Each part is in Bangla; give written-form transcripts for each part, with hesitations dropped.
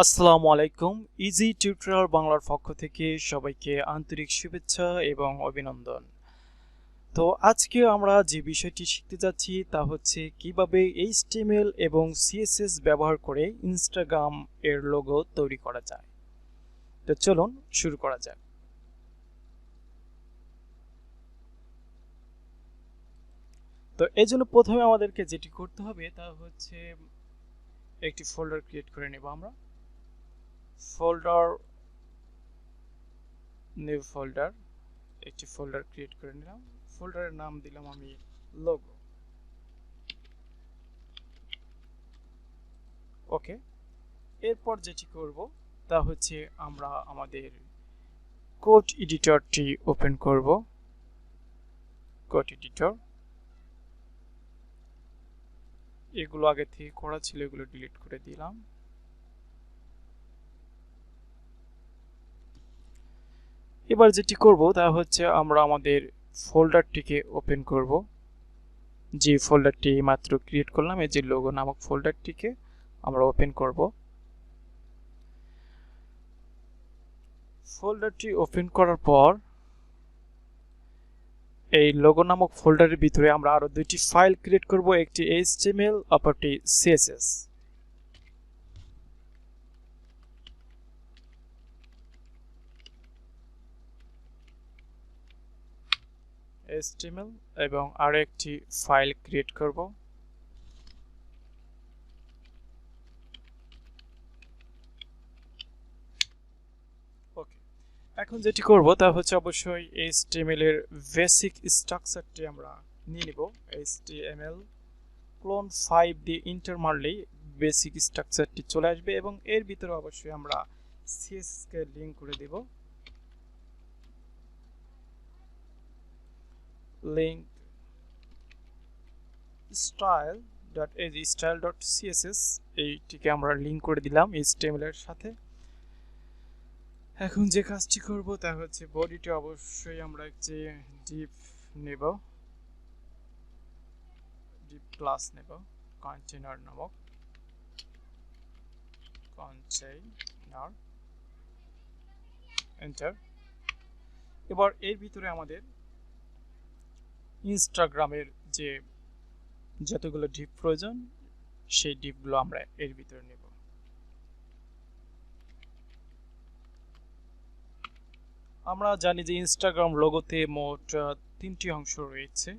আসসালামু আলাইকুম। ইজি টিউটোরিয়াল বাংলার পক্ষ থেকে সবাইকে আন্তরিক শুভেচ্ছা এবং অভিনন্দন। তো আজকে আমরা যে বিষয়টি শিখতে যাচ্ছি তা হচ্ছে কিভাবে এইচটিএমএল এবং সিএসএস ব্যবহার করে ইনস্টাগ্রাম এর লোগো তৈরি করা যায়। তো চলুন শুরু করা যাক। তো এই জন্য প্রথমে আমাদেরকে যেটি করতে হবে তা হচ্ছে একটি ফোল্ডার ক্রিয়েট করে নেব আমরা। নিউ ফোল্ডার একটি ফোল্ডার ক্রিয়েট করে নিলাম। ফোল্ডারের নাম দিলাম আমি লোগো। ওকে, এরপর যেটি করব তা হচ্ছে আমরা আমাদের কোড এডিটরটি ওপেন করব। কোড এডিটর, এগুলো আগে থেকে করা ছিল, এগুলো ডিলিট করে দিলাম। এবার যেটি করব তা হচ্ছে আমরা আমাদের ফোল্ডারটিকে ওপেন করব। যে ফোল্ডারটি মাত্র ক্রিয়েট করলাম, এই যে লোগো নামক ফোল্ডারটিকে আমরা ওপেন করব। ফোল্ডারটি ওপেন করার পর এই লোগো নামক ফোল্ডারের ভিতরে আমরা আরো দুইটি ফাইল ক্রিয়েট করব, একটি এইচটিএমএল অপরটি সিএসএস। এইচটিএমএল এবং আরো একটি ফাইল ক্রিয়েট করব। ওকে, এখন যেটি করব তা হচ্ছে অবশ্যই এইচটিএমএল এর বেসিক স্ট্রাকচারটি আমরা নিয়ে নিব। এইচটিএমএল ক্লোন 5 দিয়ে এন্টার মারলেই বেসিক স্ট্রাকচারটি চলে আসবে এবং এর ভিতরে অবশ্যই আমরা সিএসএস কে লিংক করে দেব। লিংক style.css এইটিকে আমরা লিংক করে দিলাম এইচটিএমএল এর সাথে। এখন যে কাজটি করব তা হচ্ছে বডিতে অবশ্যই আমরা যে ডিপ নেব, ডিপ ক্লাস নেব, কন্টেইনার নামক কন্টেইনার, এন্টার। এবার এর ভিতরে আমাদের ইনস্টাগ্রামের যে যতগুলো ডিপ প্রয়োজন সেই ডিপগুলো আমরা এর ভিতরে নেব। আমরা জানি যে ইনস্টাগ্রাম লোগোতে মোট 3টি অংশ রয়েছে,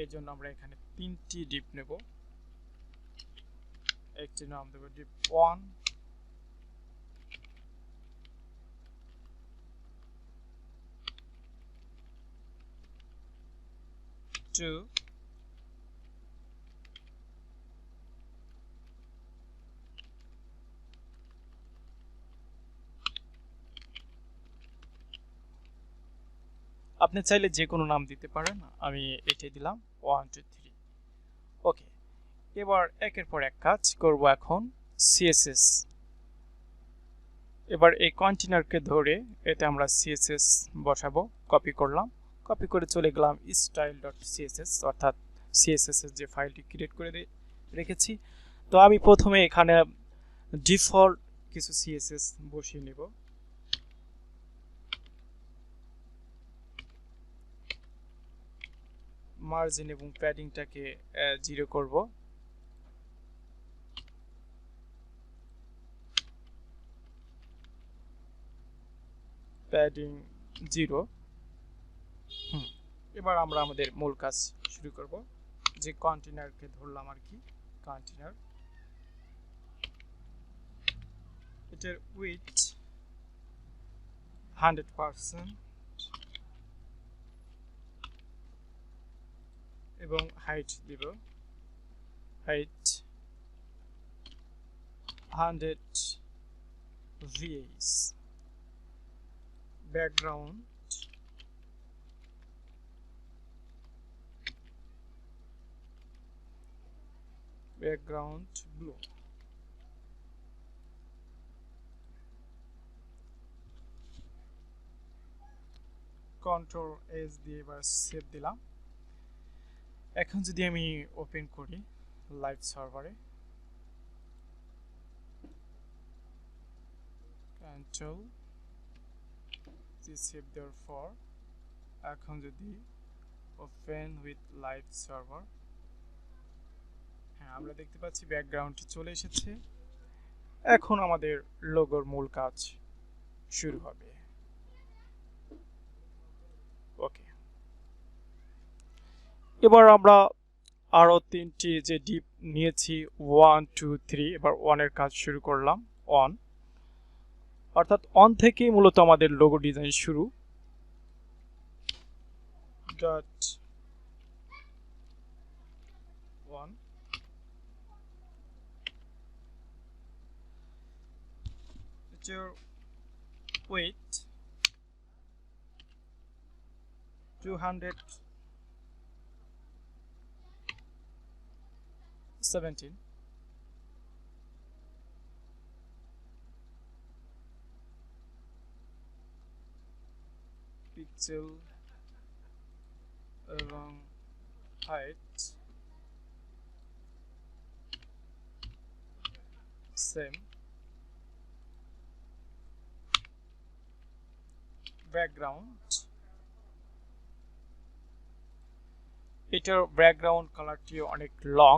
এর জন্য আমরা এখানে 3টি ডিপ নেব। একটি নাম দেব ডিপ 1, 2, 3। আপনি চাইলে যে কোনো নাম দিতে পারেন, আমি এটাই দিলাম 1 2 3। ওকে, এবার একের পর এক কাজ করব। এখন সিএসএস, এবার এই কন্টেইনারকে ধরে এতে আমরা সিএসএস বসাবো। কপি করলাম, কপি করে চলে গেলাম style.css, অর্থাৎ সিএসএস এর যে ফাইলটি ক্রিয়েট করে রেখেছি। তো আমি প্রথমে এখানে ডিফল্ট কিছু সিএসএস বসিয়ে নেব। মার্জিন এবং প্যাডিংটাকে 0 করব। প্যাডিং 0। এবার আমরা আমাদের মূল কাজ শুরু করব। যে কন্টেইনারকে ধরলাম আর কি, কন্টেইনার, এটার উইডথ 100% এবং হাইট দিব, height 100 VS। Background blue. Control S দিয়ে এবার সেভ দিলাম। এখন যদি আমি ওপেন করি লাইভ সার্ভারে, control save therefore এখন যদি ওপেন উইথ লাইভ সার্ভার, হ্যাঁ আমরা দেখতে পাচ্ছি ব্যাকগ্রাউন্ডটি চলে এসেছে। এখন আমাদের লোগোর মূল কাজ শুরু হবে। ওকে, এবার আমরা আরো তিনটি যে ডিপ নিয়েছি 1 2 3, এবার 1 এর কাজ শুরু করলাম। অন অর্থাৎ অন থেকেই মূলত আমাদের লোগো ডিজাইন শুরু। ডট 1 your weight 217 পিক্সেল এবং হাইট সেম। ব্যাকগ্রাউন্ড, এটার ব্যাকগ্রাউন্ড কালারটি অনেক লং,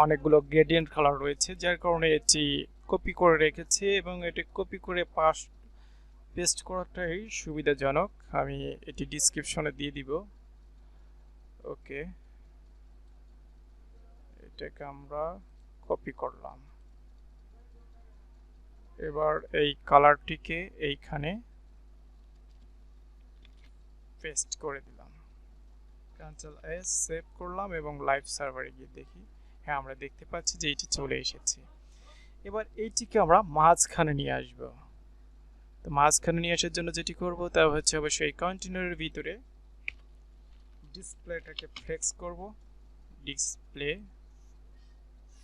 অনেকগুলো গ্রেডিয়েন্ট কালার রয়েছে, যার কারণে এটি কপি করে রেখেছে এবং এটি কপি করে পেস্ট করাটাই সুবিধাজনক। আমি এটি ডিসক্রিপশনে দিয়ে দিব। ওকে, এটাকে আমরা কপি করলাম। এবার এই কালারটিকে এইখানে পেস্ট করে দিলাম। কন্ট্রোল এস সেভ করলাম এবং লাইভ সার্ভারে গিয়ে দেখি, হ্যাঁ আমরা দেখতে পাচ্ছি যে এটি চলে এসেছে। এবার এইটিকে আমরা মাঝখানে নিয়ে আসব। তো মাঝখানে নিয়ে আসার জন্য যেটি করব তা হচ্ছে অবশ্যই কন্টেনারের ভিতরে ডিসপ্লেটাকে ফ্লেক্স করব, ডিসপ্লে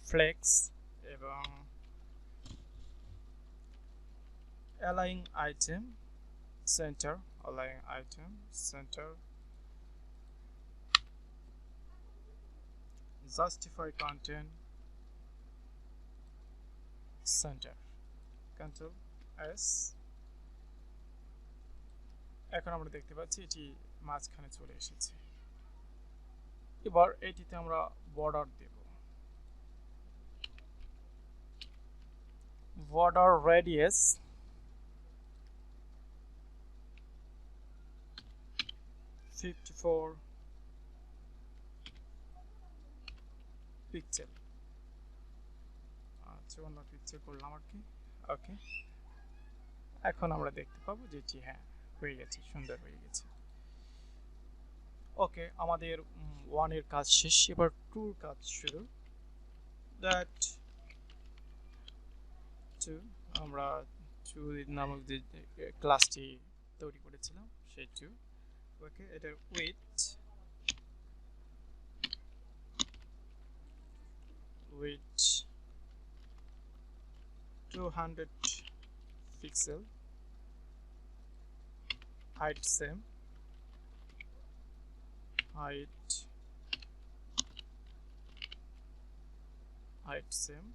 ফ্লেক্স এবং align item centre, align item centre, justify content centre, control S. এখন আমরা দেখতে পাচ্ছি এটি মাঝখানে চলে এসেছে। এবার এটিতে আমরা বর্ডার দেব, বর্ডার রেডিয়াস 54 পিক্সেল, 54 পিক্সেল করলাম আর কি। ওকে, এখন আমরা দেখতে পাবো যে এটি হ্যাঁ হয়ে গেছে, সুন্দর হয়ে গেছে। ওকে, আমাদের 1 এর কাজ শেষ, এবার 2 এর কাজ শুরু। দ্যাট 2 আমরা 2 নামক যে ক্লাসটি তৈরি করেছিলাম সেই 2। ওকে, এটার with 200 pixel, height same, height same,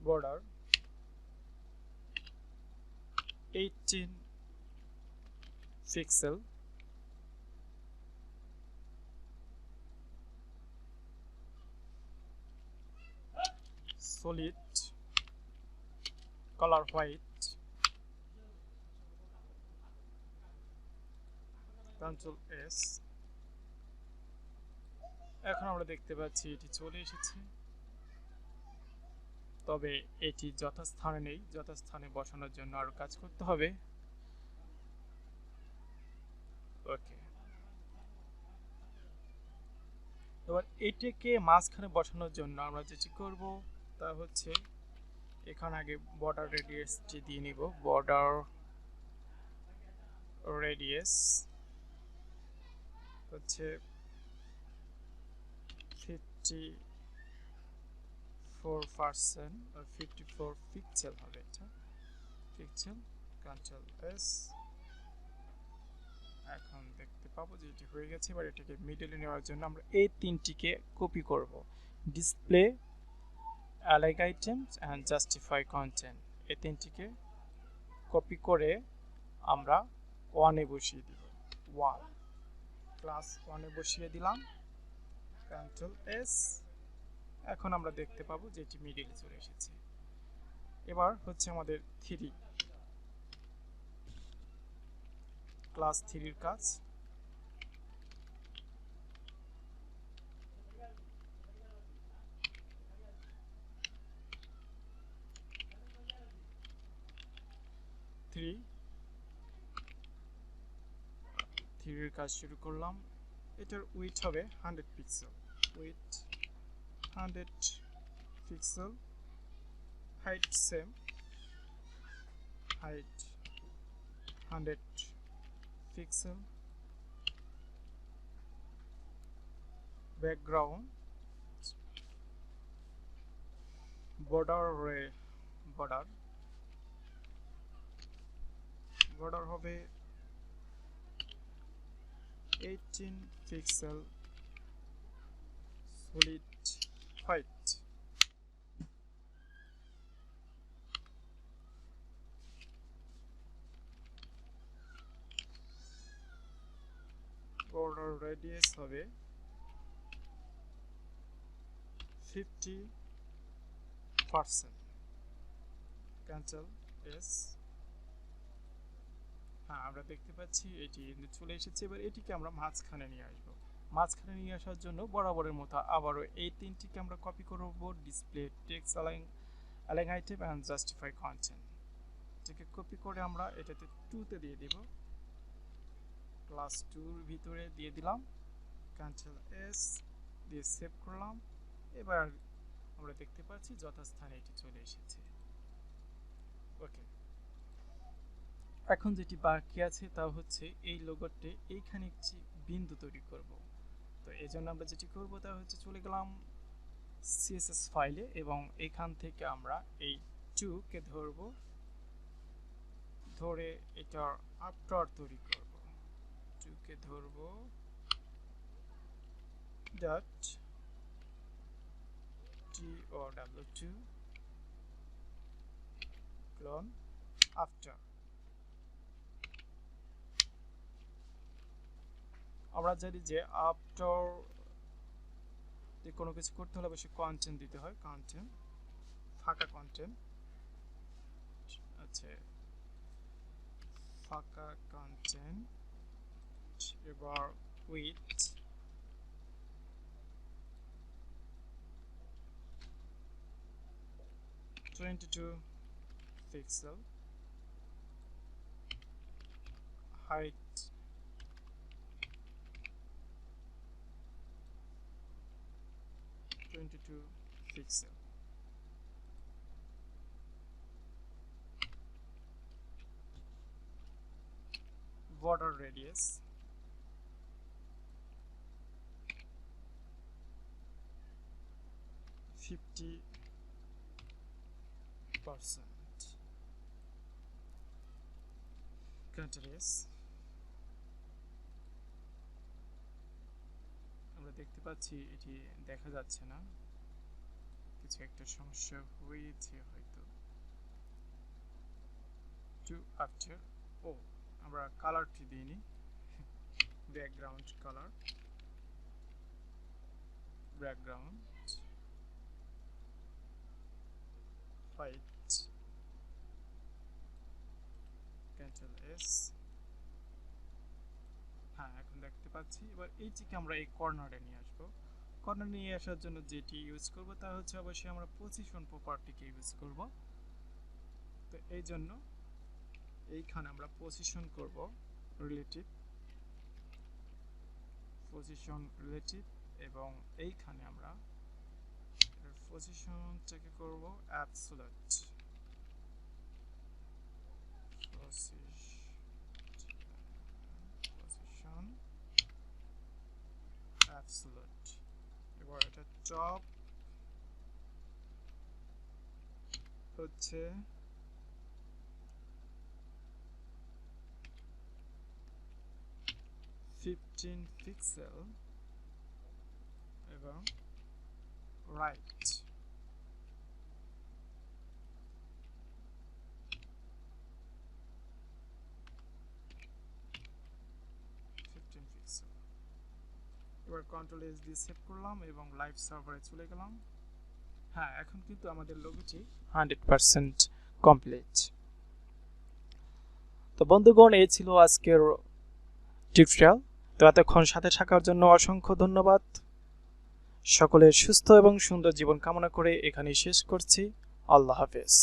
border 18 pixel, solid color white, Ctrl S। এখন আমরা দেখতে পাচ্ছি এটি চলে এসেছে, তবে এটি যথাস্থানে নেই, যথাস্থানে বসানোর জন্য আরো কাজ করতে হবে। ওকে, এবার এটাকে মাঝখানে বসানোর জন্য আমরা যেটি করব তা হচ্ছে এখানে আগে বর্ডার রেডিয়াসটি দিয়ে নিব, বর্ডার রেডিয়াস হচ্ছে 54% আর 54 পিক্সেল হবে, এটা পিক্সেল। Control S. এখন দেখতে পাবো যে এটি হয়ে গেছে। এবার এটাকে মিডলে নেওয়ার জন্য আমরা এই তিনটিকে কপি করব, display, align items and justify content. এই তিনটিকে কপি করে আমরা ওয়ানে বসিয়ে দিব, ওয়ান ক্লাস ওয়ানে বসিয়ে দিলাম, কন্ট্রোল এস। এখন আমরা দেখতে পাবো যে এটি মিডলে চলে এসেছে। এবার হচ্ছে আমাদের থ্রি, ক্লাস থ্রির কাজ। থ্রির কাজ শুরু করলাম। এটার উইথ হবে 100 pixel, with 100 pixel, height same, height 100 pixel, background border border border হবে 18 pixel, solid white. Border radius হবে 50%, ক্যান্সেল এস। হ্যাঁ, আমরা দেখতে পাচ্ছি এটি চলে এসেছে। এবার এটিকে আমরা মাঝখানে নিয়ে আসবো। মাঝখানে নিয়ে আসার জন্য বরাবরের মতো আবারও এই তিনটিকে আমরা কপি করব, display, text, align item and justify content. এটাকে কপি করে আমরা এটাতে 2তে দিয়ে দিব, ক্লাস 2-র ভিতরে দিয়ে দিলাম, কন্ট্রোল এস দিয়ে সেভ করলাম। এবার আমরা দেখতে পাচ্ছি যথাস্থানে এটি চলে এসেছে। ওকে, এখন যেটি বাকি আছে তা হচ্ছে এই লোগোতে এইখানে একটি বিন্দু তৈরি করব। তো এই জন্য আমরা যেটি করব তা হচ্ছে চলে গেলাম CSS ফাইলে এবং এখান থেকে আমরা এই 2কে ধরব, ধরে এটার আফটার তৈরি করব। 2কে ধরব, ডট TOW2 ক্লোন আফটার। আমরা জানি যে আফটার যে কোনো কিছু করতে হলে অবশ্যই কন্টেন্ট দিতে হয়, কন্টেন্ট, ফাঁকা কন্টেন্ট আছে, ফাঁকা কন্টেন্ট। এবার with 22 pixel, height 22 pixel, border radius 50%, countries। আমরা দেখতে পাচ্ছি এটি দেখা যাচ্ছে না, কিছু একটা সমস্যা হয়েছে হয়তো। টু আফটার, ও আমরা কালারটি দিইনি, background colour, background white, cancel S. হ্যাঁ, এখন দেখতে পাচ্ছি। এবার এইটিকে আমরা এই কর্নারে নিয়ে আসবো। কর্নার নিয়ে আসার জন্য যেটি ইউজ করব তা হচ্ছে অবশ্যই আমরা পজিশন প্রপার্টিকে ইউজ করব। তো এই জন্য এইখানে আমরা পজিশন করব রিলেটিভ, পজিশন রিলেটিভ, এবং এইখানে আমরা পজিশনটাকে করব অ্যাবসোলিউট, পজিশন অ্যাবসোলিউট। এবার এটা টপ হচ্ছে 50%, 15 পিক্সেল এবং রাইট 15 পিক্সেল। এবার কন্ট্রোল এস দিয়ে সেভ করলাম এবং লাইভ সার্ভারে চলে গেলাম। হ্যাঁ, এখন কিন্তু আমাদের লোগোটি 100% কমপ্লিট। তো বন্ধুগণ, এই ছিল আজকের টিউটোরিয়াল। তো এতক্ষণ সাথে থাকার জন্য অসংখ্য ধন্যবাদ। সকলের সুস্থ এবং সুন্দর জীবন কামনা করে এখানেই শেষ করছি। আল্লাহ হাফেজ।